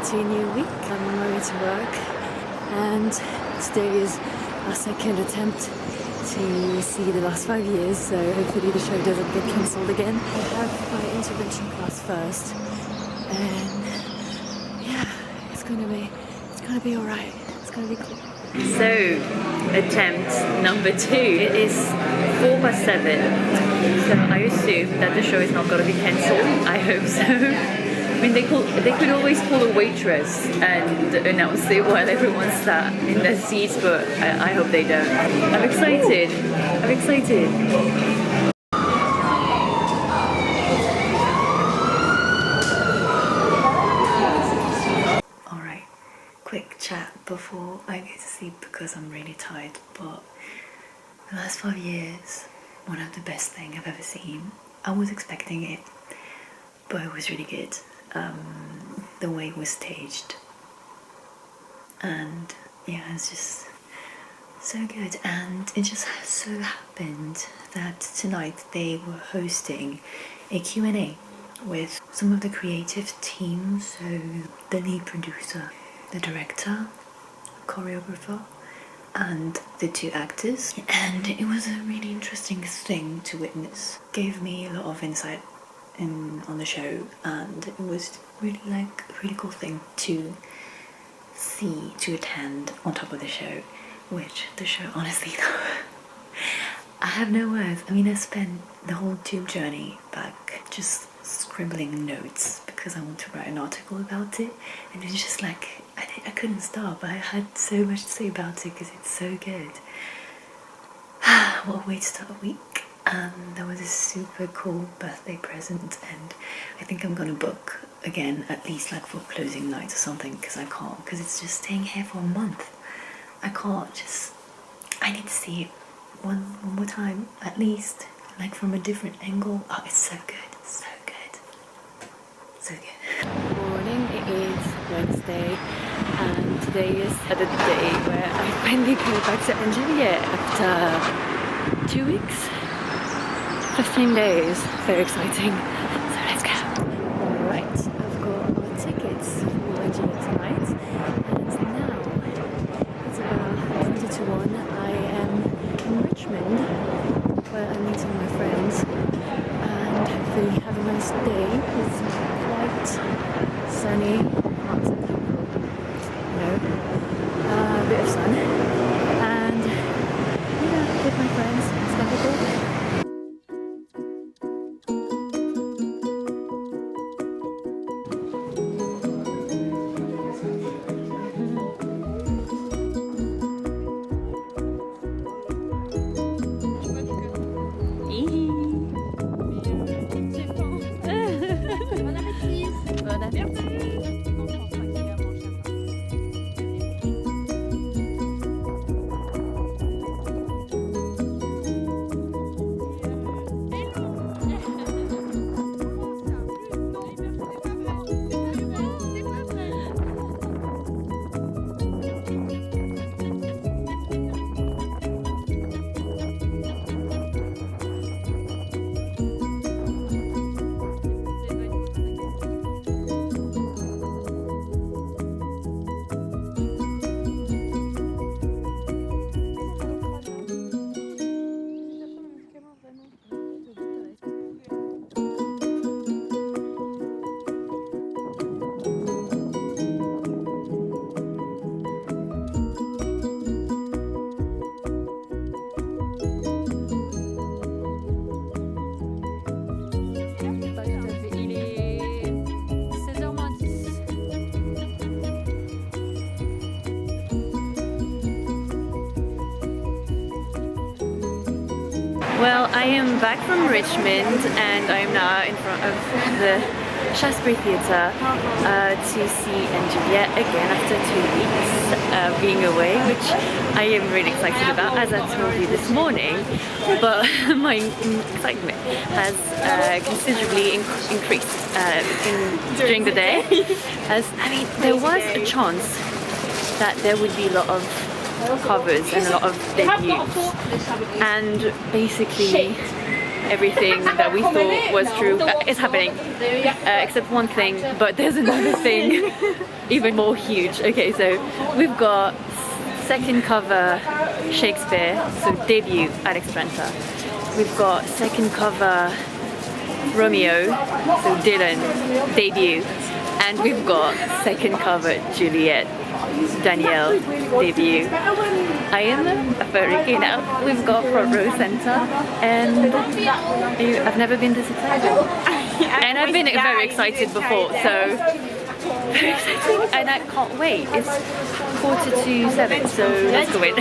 to a new week. I'm on my way to work, and today is our second attempt to see The Last 5 Years, so hopefully the show doesn't get cancelled again. I have my intervention class first, and yeah, it's gonna be alright. It's gonna be cool. So, attempt number 2. It is 7:04, so I assume that the show is not going to be cancelled. I hope so. I mean, they could always call a waitress and announce it while everyone's sat in their seats, but I hope they don't. I'm excited. I'm excited. Quick chat before I go to sleep because I'm really tired, but The Last 5 Years, one of the best things I've ever seen. I was expecting it, but it was really good. The way it was staged, and yeah, it's just so good. And it just so happened that tonight they were hosting a Q&A with some of the creative team, so the lead producer, the director, choreographer, and the 2 actors, and it was a really interesting thing to witness. Gave me a lot of insight on the show, and it was really a really cool thing to see, to attend on top of the show, which the show, honestly, I have no words. I mean, I spent the whole tube journey back just scribbling notes because I want to write an article about it, and it's just like I couldn't stop. I had so much to say about it because it's so good. What a way to start a week. That was a super cool birthday present, and I think I'm gonna book again, at least like for closing night or something, because I can't, because it's just staying here for a month. I need to see it one more time, at least, like from a different angle. Oh, it's so good, so good, so good. Good morning, it is Wednesday, and today is the day where I finally go back to Juliet after 2 weeks, 15 days. Very exciting. So let's go. Alright, I've got our tickets for Juliet tonight, and now it's about 20 to 1. I am in Richmond where I'm meeting my friends and hopefully have a nice day. It's quite sunny, not so cool, a bit of sun, and yeah, with my friends. It's gonna be cool. Well, I am back from Richmond, and I am now in front of the SHAKESPEARE Theatre to see Juliet again after 2 weeks being away, which I am really excited about, as I told you this morning. But my excitement has considerably increased during the day. As I mean, there was a chance that there would be a lot of covers and a lot of debuts, and basically everything that we thought was true is happening, except one thing, but there's another thing even more huge. Okay, so we've got second cover Shakespeare, so debut Alex Tranter. We've got second cover Romeo, so DILLON, debut. And we've got second cover Juliet, Danielle, debut. I am very keen now. We've got front row center, and I've never been this excited. And I've been very excited before, so very exciting, and I can't wait. It's 6:45, so let's go in.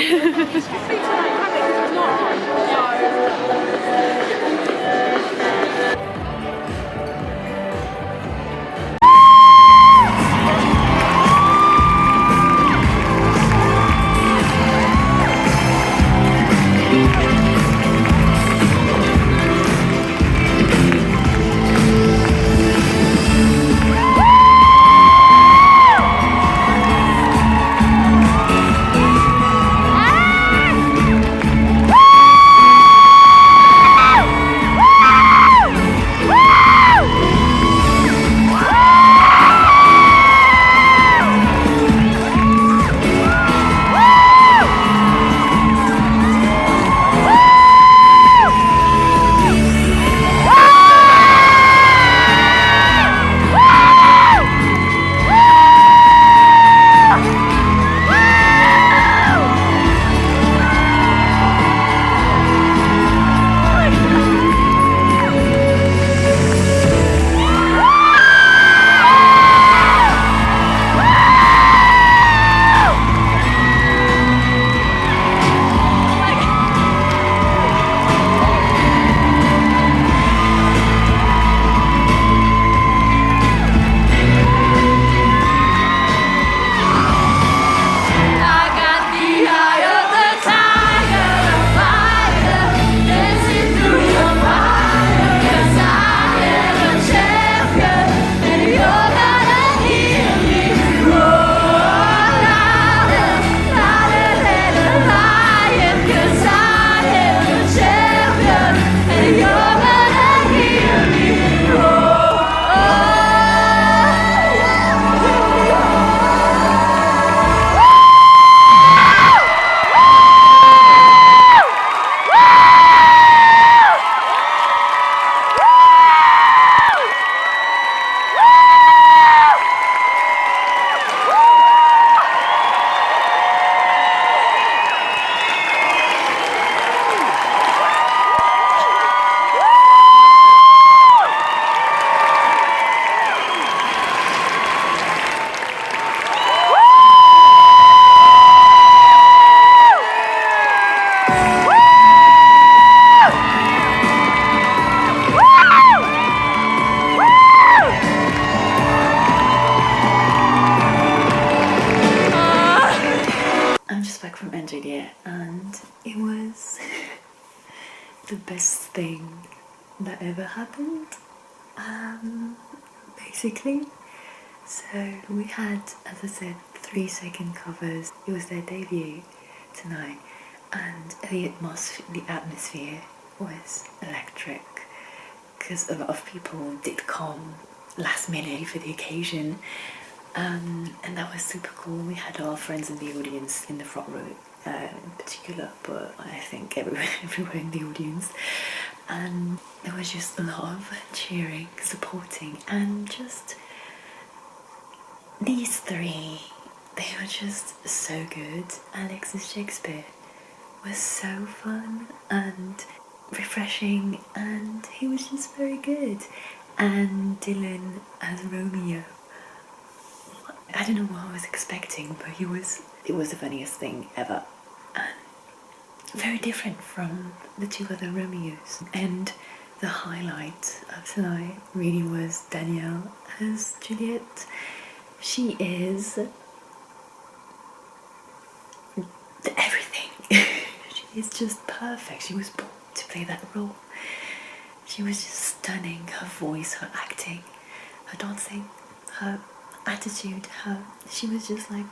Juliet, and it was the best thing that ever happened, basically. So we had, as I said, 3 second covers. It was their debut tonight, and the atmosphere was electric, because a lot of people did come last minute for the occasion, and that was super cool. We had our friends in the audience in the front row in particular, but I think everywhere in the audience, and there was just a lot of cheering, supporting, and just these three, they were just so good. Alex's Shakespeare was so fun and refreshing, and he was just very good. And DILLON as Romeo, I don't know what I was expecting, but it was the funniest thing ever, and very different from the 2 other Romeos. And the highlight of tonight really was Danielle as Juliet. She is everything. She is just perfect. She was born to play that role. She was just stunning. Her voice, her acting, her dancing, her attitude, she was just like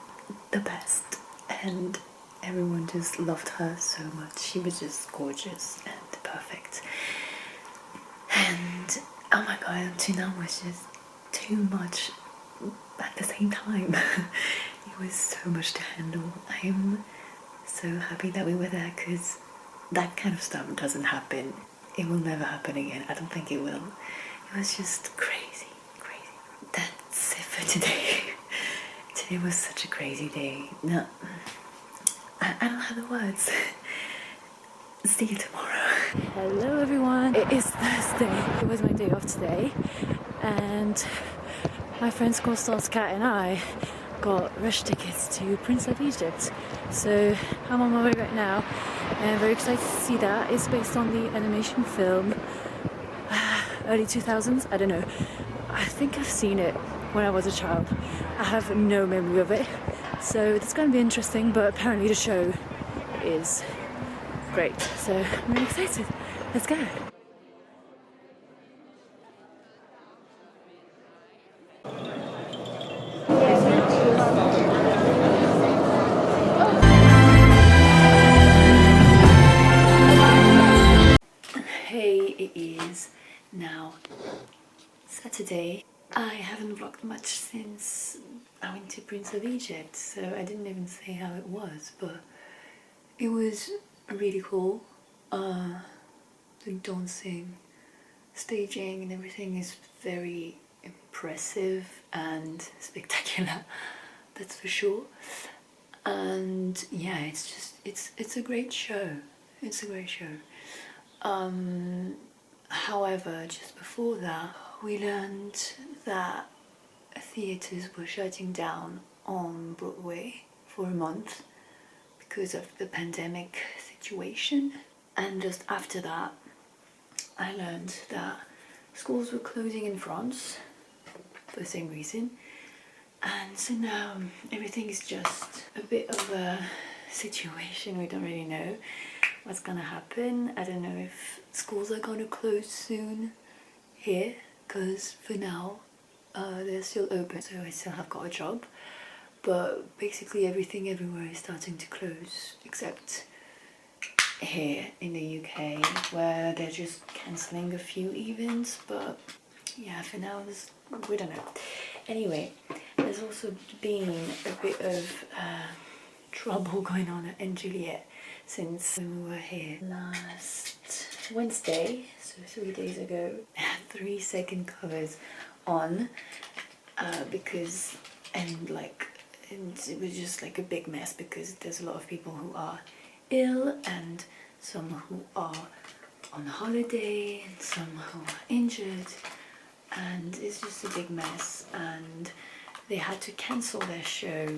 the best, and everyone just loved her so much. She was just gorgeous and perfect. oh my god, tonight was just too much at the same time. It was so much to handle. I'm so happy that we were there because that kind of stuff doesn't happen. It will never happen again. I don't think it will. It was just crazy, crazy. That's it for today. Today was such a crazy day. No, I don't have the words. See you tomorrow. Hello everyone, it is Thursday. It was my day off today and my friends co-stars Kat and I got rush tickets to Prince of Egypt. So I'm on my way right now and I'm very excited to see that. It's based on the animation film early 2000s, I don't know. I think I've seen it when I was a child. I have no memory of it. So it's going to be interesting, but apparently the show is great. So I'm really excited. Let's go. Hey, it is now Saturday. I haven't vlogged much since I went to Prince of Egypt, so I didn't even say how it was, but it was really cool. The dancing, staging and everything is very impressive and spectacular, that's for sure. And yeah, it's a great show. It's a great show. However, just before that, we learned that theatres were shutting down on Broadway for a month because of the pandemic situation. And just after that, I learned that schools were closing in France for the same reason. And so now everything is just a bit of a situation. We don't really know what's gonna happen. I don't know if schools are gonna close soon here, because for now they're still open, so I still have got a job. But basically everything everywhere is starting to close, except here in the UK, where they're just cancelling a few events. But yeah, for now we don't know. Anyway, there's also been a bit of trouble going on in Juliet since when we were here last Wednesday, so 3 days ago. I had 3-second covers on because and it was just like a big mess, because there's a lot of people who are ill and some who are on holiday and some who are injured, and it's just a big mess. And they had to cancel their show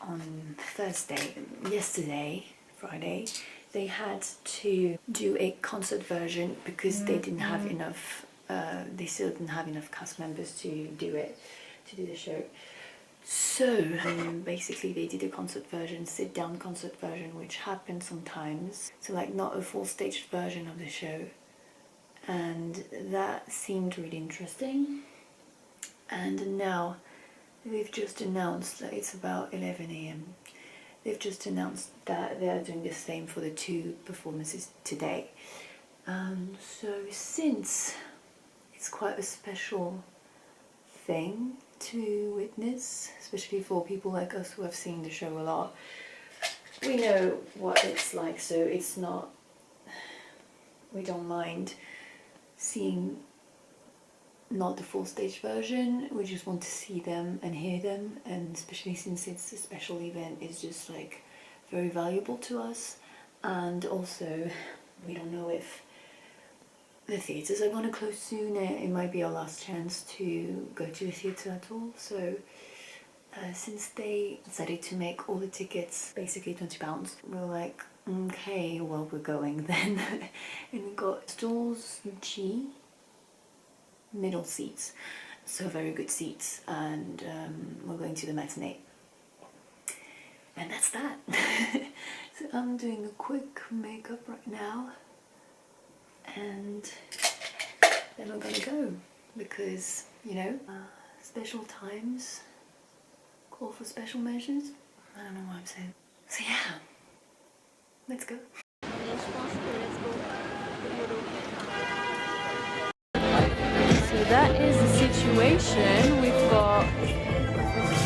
on Thursday. Yesterday, Friday, they had to do a concert version because they didn't have enough, they still didn't have enough cast members to do the show. So basically they did a concert version, sit down concert version, which happens sometimes. So like not a full staged version of the show. And that seemed really interesting. And now they've just announced that it's about 11 AM. They've just announced that they are doing the same for the 2 performances today. So since it's quite a special thing to witness, especially for people like us who have seen the show a lot, we know what it's like, so it's not, we don't mind seeing not the full stage version. We just want to see them and hear them, and especially since it's a special event, it's just like very valuable to us. And also we don't know if the theatres are going to close soon. It might be our last chance to go to the theatre at all. So since they decided to make all the tickets basically £20, we were like, okay, well, we're going then. And we got stalls G, middle seats, so very good seats, and we're going to the matinee. And that's that. So I'm doing a quick makeup right now, and then we're gonna go, because, you know, special times call for special measures. I don't know what I'm saying. So yeah, let's go. accommodation. We've got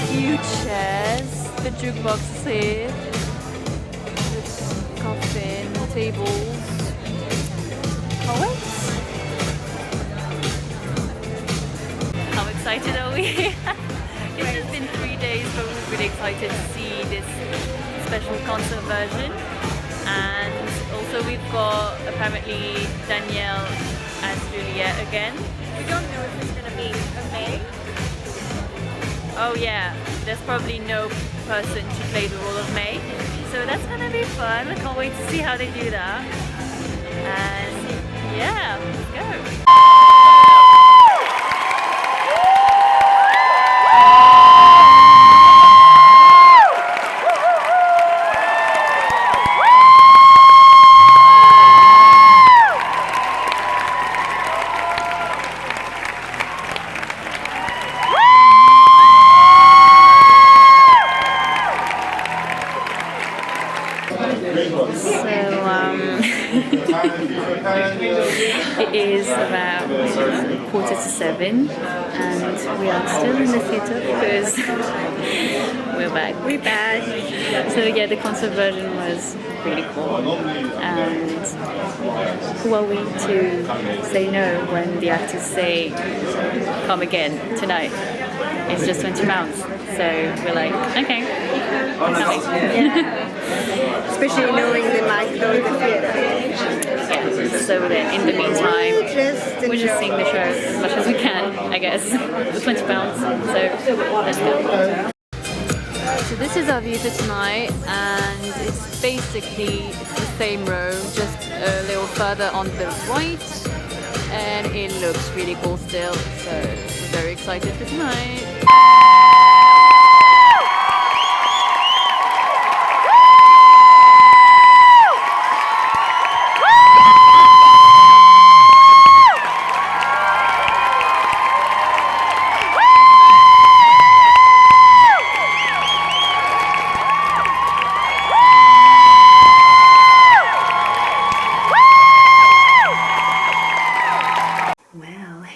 huge chairs, the jukebox is here, the coffin, tables. Oh wait! How excited are we? It's just been 3 days, but we're really excited to see this special concert version. And also we've got apparently Danielle as Juliet again. We don't know if it's gonna be a May. Oh yeah, there's probably no person to play the role of May. So that's gonna be fun. I can't wait to see how they do that. And yeah, let's go. It is about 6:45, and we are still in the theatre because we're back. We're back. So yeah, the concert version was really cool, and who are we to say no when the actors say come again tonight? It's just £20. So we're like, okay, I'm coming. Yeah. Especially knowing they might go to the theatre. Yeah, so then in the meantime, we're just seeing the show as much as we can, I guess. For £20, so let's go. So this is our view for tonight, and it's basically the same row, just a little further on the right, and it looks really cool still, so we're very excited for tonight.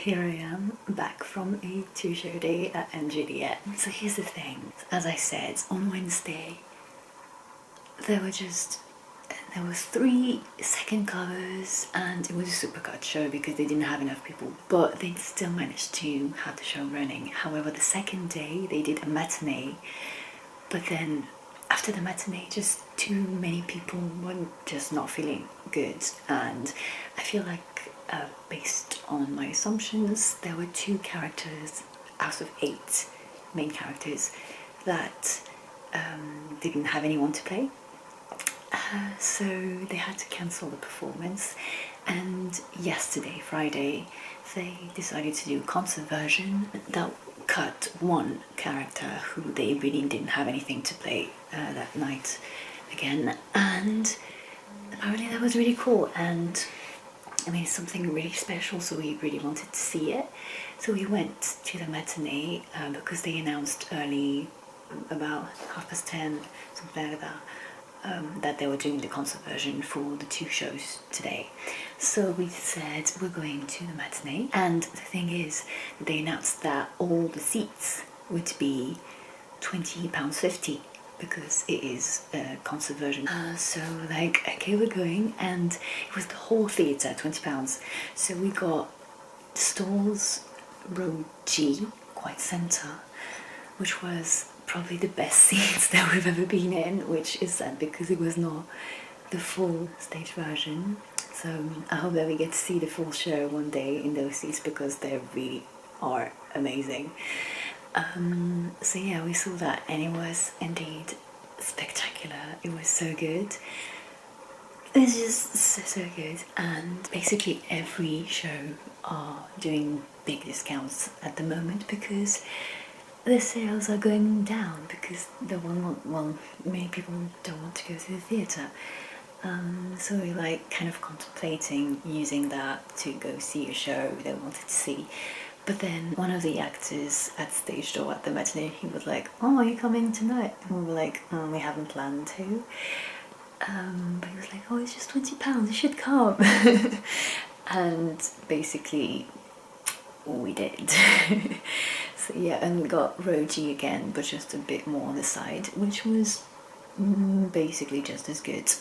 Here I am, back from a two-show day at JULIET. So here's the thing, as I said, on Wednesday there were 3 second covers, and it was a supercut show because they didn't have enough people, but they still managed to have the show running. However, the second day they did a matinee, but then after the matinee just too many people were just not feeling good, and I feel like based on my assumptions, there were 2 characters out of 8 main characters that didn't have anyone to play, so they had to cancel the performance. And yesterday, Friday, they decided to do a concert version that cut 1 character who they really didn't have anything to play that night again, and apparently that was really cool. And I mean, it's something really special, so we really wanted to see it. So we went to the matinee because they announced early, about 10:30, something like that, that they were doing the concert version for the 2 shows today. So we said we're going to the matinee, and the thing is, they announced that all the seats would be £20.50. Because it is a concert version. So like, okay, we're going, and it was the whole theatre, £20. So we got stalls, row G, quite centre, which was probably the best seats that we've ever been in, which is sad because it was not the full stage version. So I hope that we get to see the full show one day in those seats because they really are amazing. So yeah, we saw that, and it was indeed spectacular. It was so good. It's just so good, and basically every show are doing big discounts at the moment because the sales are going down because many people don't want to go to the theatre. So we're like kind of contemplating using that to go see a show they wanted to see. But then one of the actors at stage door at the matinee, he was like, "Oh, are you coming tonight?" And we were like, "Oh, we haven't planned to." But he was like, "Oh, it's just £20, you should come." And basically we did. So yeah, and got Roji again, but just a bit more on the side, which was basically just as good.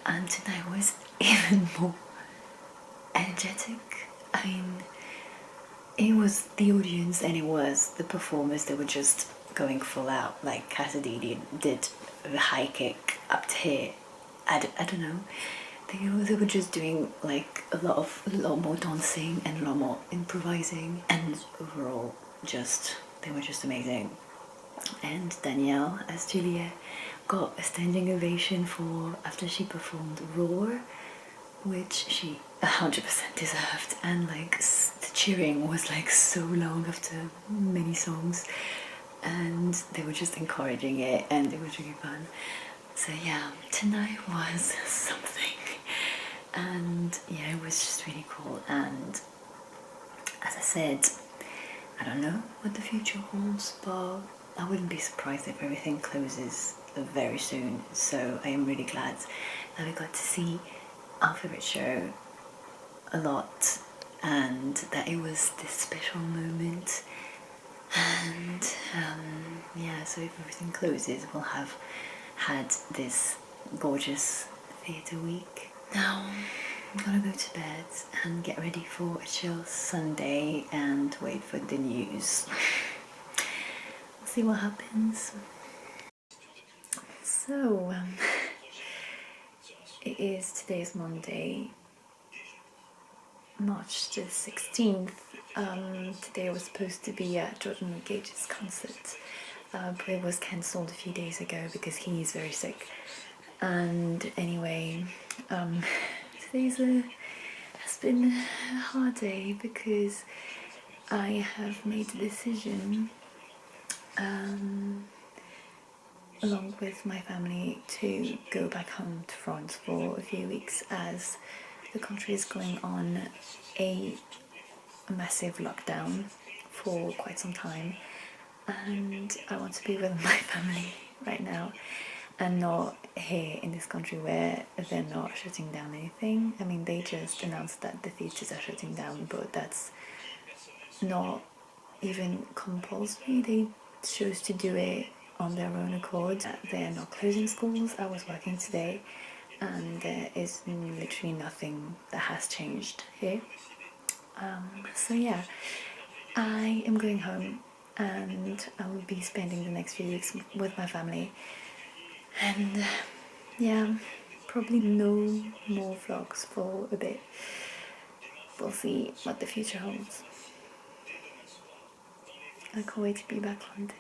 And tonight was even more energetic. I mean, it was the audience and it was the performers that were just going full out. Like Cassidy did the high kick up to here. I don't know. They were just doing like a lot more dancing and a lot more improvising, and overall they were just amazing. And Danielle as Juliet got a standing ovation for after she performed Roar, which she 100% deserved, and like the cheering was like so long after many songs, and they were just encouraging it, and it was really fun. So yeah, tonight was something, and yeah, it was just really cool. And as I said, I don't know what the future holds, but I wouldn't be surprised if everything closes very soon. So I am really glad that we got to see our favourite show a lot, and that it was this special moment. And yeah, so if everything closes, we'll have had this gorgeous theatre week. Now I'm gonna go to bed and get ready for a chill Sunday and wait for the news. We'll see what happens. So today's Monday, March the 16th. Today was supposed to be at Jordan Gage's concert, but it was cancelled a few days ago because he's very sick. And anyway, today's has been a hard day because I have made the decision, along with my family, to go back home to France for a few weeks, as the country is going on a massive lockdown for quite some time, and I want to be with my family right now and not here in this country where they're not shutting down anything. I mean, they just announced that the theatres are shutting down, but that's not even compulsory. They chose to do it on their own accord. They're not closing schools. I was working today and there is literally nothing that has changed here. So yeah, I am going home and I will be spending the next few weeks with my family. And yeah, probably no more vlogs for a bit. We'll see what the future holds. I can't wait to be back London.